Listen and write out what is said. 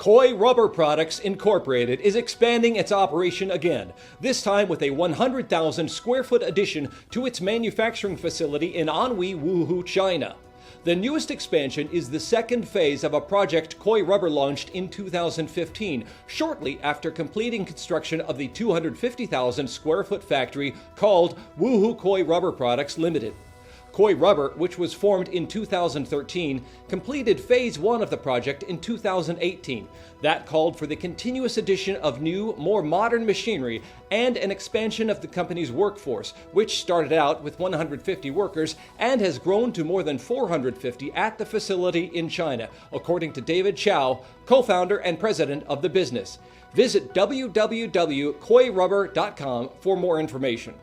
Coi Rubber Products Inc. is expanding its operation again, this time with a 100,000 square foot addition to its manufacturing facility in Anhui Wuhu, China. The newest expansion is the second phase of a project Coi Rubber launched in 2015, shortly after completing construction of the 250,000 square foot factory called Wuhu Coi Rubber Products Limited. Coi Rubber, which was formed in 2013, completed Phase 1 of the project in 2018. That called for the continuous addition of new, more modern machinery and an expansion of the company's workforce, which started out with 150 workers and has grown to more than 450 at the facility in China, according to David Chao, co-founder and president of the business. Visit www.coirubber.com for more information.